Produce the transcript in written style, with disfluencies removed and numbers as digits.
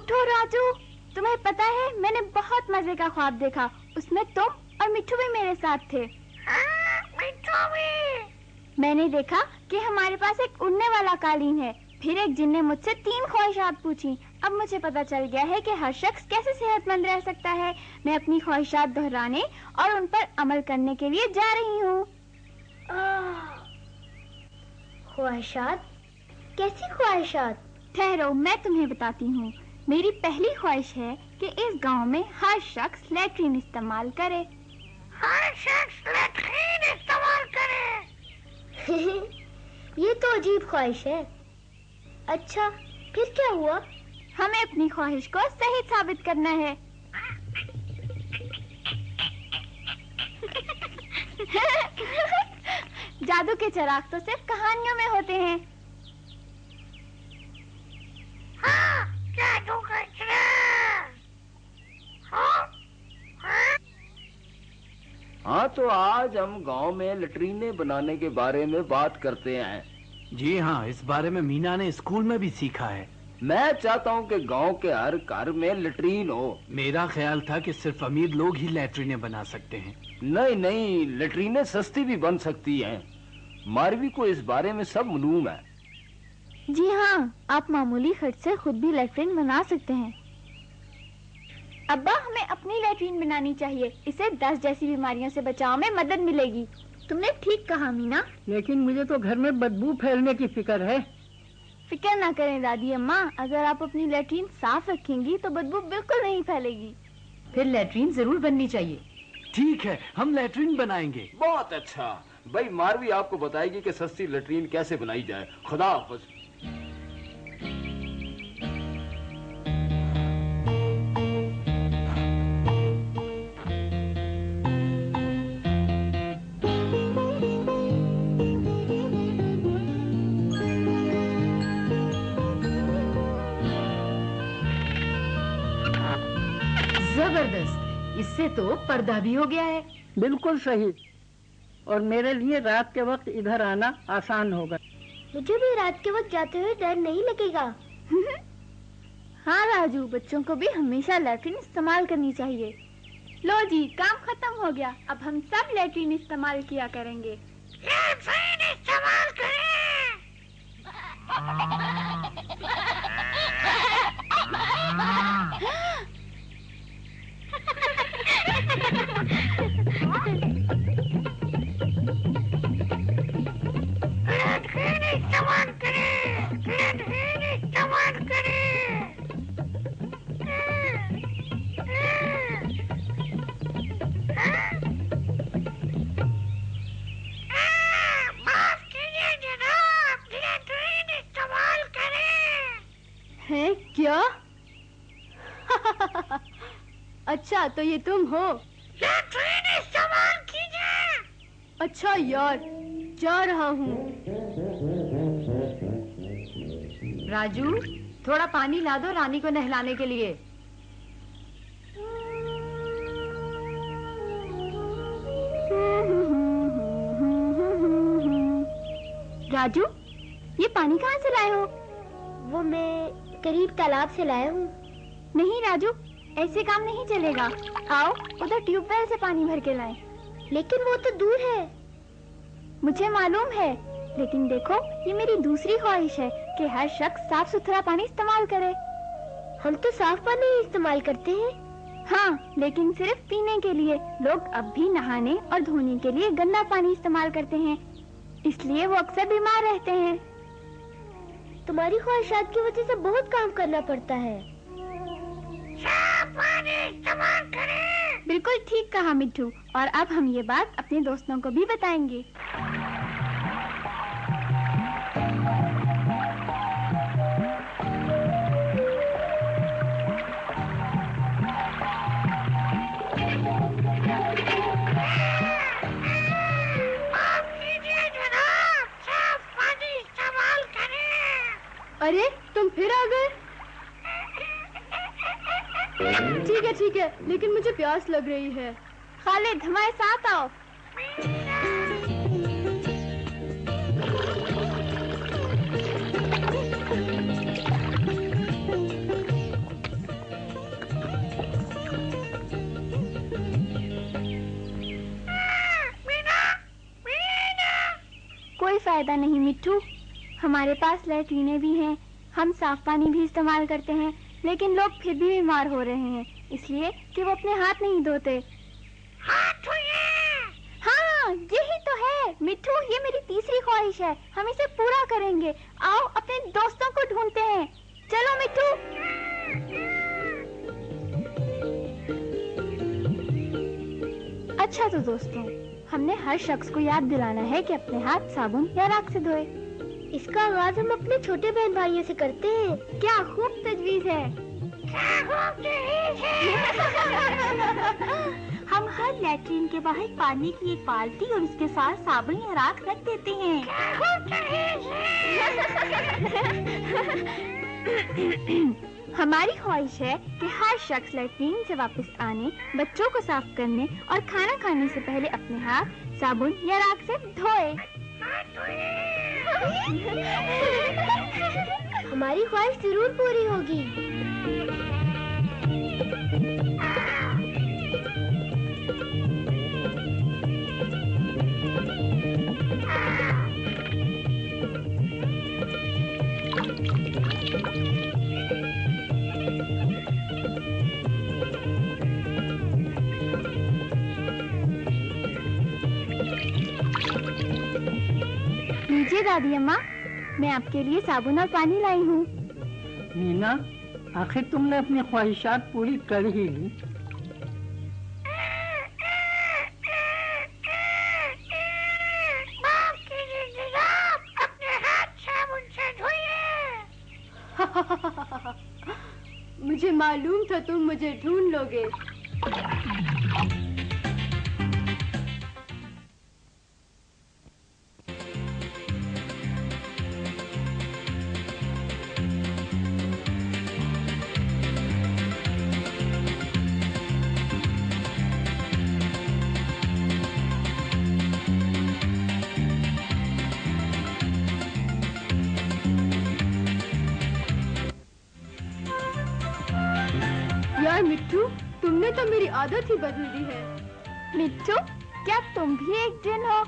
उठो राजू, तुम्हें पता है मैंने बहुत मजे का ख्वाब देखा। उसमें तुम और मिट्ठू भी मेरे साथ थे। हाँ, मिट्ठू भी। मैंने देखा कि हमारे पास एक उड़ने वाला कालीन है। फिर एक जिन ने मुझसे 3 ख्वाहिशात पूछी। अब मुझे पता चल गया है कि हर शख्स कैसे सेहतमंद रह सकता है। मैं अपनी ख्वाहिशात दोहराने और उन पर अमल करने के लिए जा रही हूँ। ख्वाहिशात? कैसी ख्वाहिशात? ठहरो, मैं तुम्हें बताती हूँ। मेरी पहली ख्वाहिश है कि इस गांव में हर शख्स लैट्रिन इस्तेमाल करे। हर शख्स लैट्रिन इस्तेमाल करे। ये तो अजीब ख्वाहिश है। अच्छा, फिर क्या हुआ? हमें अपनी ख्वाहिश को सही साबित करना है। जादू के चिराग तो सिर्फ कहानियों में होते हैं। हाँ, जादू का चिराग। हाँ, हाँ। हाँ, तो आज हम गांव में लैट्रिनें बनाने के बारे में बात करते हैं। जी हाँ, इस बारे में मीना ने स्कूल में भी सीखा है। मैं चाहता हूँ कि गांव के हर घर में लैट्रिन हो। मेरा ख्याल था कि सिर्फ अमीर लोग ही लैट्रिनें बना सकते हैं। नहीं नहीं, लैट्रिनें सस्ती भी बन सकती हैं। मारवी को इस बारे में सब मालूम है। जी हाँ, आप मामूली खर्च से खुद भी लैट्रिन बना सकते हैं। अब्बा, हमें अपनी लैट्रिन बनानी चाहिए। इससे 10 जैसी बीमारियों से बचाव में मदद मिलेगी। तुमने ठीक कहा मीना। लेकिन मुझे तो घर में बदबू फैलने की फिक्र है। फिक्र ना करें दादी अम्मा, अगर आप अपनी लैट्रिन साफ रखेंगी तो बदबू बिल्कुल नहीं फैलेगी। फिर लैट्रिन जरूर बननी चाहिए। ठीक है, हम लैट्रिन बनाएंगे। बहुत अच्छा भाई, मारवी आपको बताएगी कि सस्ती लैट्रिन कैसे बनाई जाए। खुदा हाफिज। जबरदस्त, इससे तो पर्दा भी हो गया है। बिल्कुल सही। और मेरे लिए रात के वक्त इधर आना आसान होगा। मुझे भी रात के वक्त जाते हुए डर नहीं लगेगा। हाँ राजू, बच्चों को भी हमेशा लैट्रिन इस्तेमाल करनी चाहिए। लो जी, काम खत्म हो गया। अब हम सब लैट्रिन इस्तेमाल किया करेंगे। लैट्रिन इस्तेमाल करें। लैट्रिन इस्तेमाल करें। लैट्रिन इस्तेमाल करें। माफ कीजिए जनाब, लैट्रिन इस्तेमाल करें। है क्या? अच्छा, तो ये तुम हो? लैट्रिन इस्तेमाल कीजिए। अच्छा यार, जा रहा हूँ। राजू, थोड़ा पानी ला दो रानी को नहलाने के लिए। राजू, ये पानी कहाँ से लाए हो? वो मैं करीब तालाब से लाया हूँ। नहीं राजू, ऐसे काम नहीं चलेगा। आओ, उधर ट्यूबवेल से पानी भर के लाएं। लेकिन वो तो दूर है। मुझे मालूम है, लेकिन देखो, ये मेरी दूसरी ख्वाहिश है कि हर शख्स साफ सुथरा पानी इस्तेमाल करे। हम तो साफ पानी ही इस्तेमाल करते हैं। हाँ, लेकिन सिर्फ पीने के लिए। लोग अब भी नहाने और धोने के लिए गंदा पानी इस्तेमाल करते हैं, इसलिए वो अक्सर बीमार रहते हैं। तुम्हारी ख्वाहिशात की वजह से बहुत काम करना पड़ता है। साफ पानी इस्तेमाल करें। बिल्कुल ठीक कहा मिट्ठू, और अब हम ये बात अपने दोस्तों को भी बताएंगे। अरे, तुम फिर आ गए? ठीक है, लेकिन मुझे प्यास लग रही है। खालिद, हमारे साथ आओ। फायदा नहीं मिट्टू। हमारे पास लैट्रीनें भी हैं, हम साफ पानी भी इस्तेमाल करते हैं, लेकिन लोग फिर भी बीमार हो रहे हैं इसलिए कि वो अपने हाथ नहीं धोते। हाँ, यही तो है मिट्टू, ये मेरी तीसरी ख्वाहिश है। हम इसे पूरा करेंगे। आओ अपने दोस्तों को ढूंढते हैं। चलो मिट्टू। अच्छा तो दोस्तों, हमने हर शख्स को याद दिलाना है कि अपने हाथ साबुन या राख से धोए। इसका आगाज हम अपने छोटे बहन भाइयों से करते हैं। क्या खूब तजवीज है। हम हर लैट्रीन के बाहर पानी की एक बाल्टी और उसके साथ साबुन या राख रख देते हैं। हमारी ख्वाहिश है कि हर शख्स लैट्रीन से वापस आने, बच्चों को साफ करने और खाना खाने से पहले अपने हाथ साबुन या राख से धोए। हमारी ख्वाहिश जरूर पूरी होगी। लीजिए दादी अम्मा, मैं आपके लिए साबुन और पानी लाई हूँ। मीना, आखिर तुमने अपनी ख्वाहिशात पूरी कर ही ली। माफ कीजिए जनाब, अपने हाथ साबुन से धोइए। मुझे मालूम था तुम मुझे ढूंढ लोगे। यार मिट्टू, तुमने तो मेरी आदत ही बदल दी है। मिट्टू, क्या तुम भी एक जिन हो?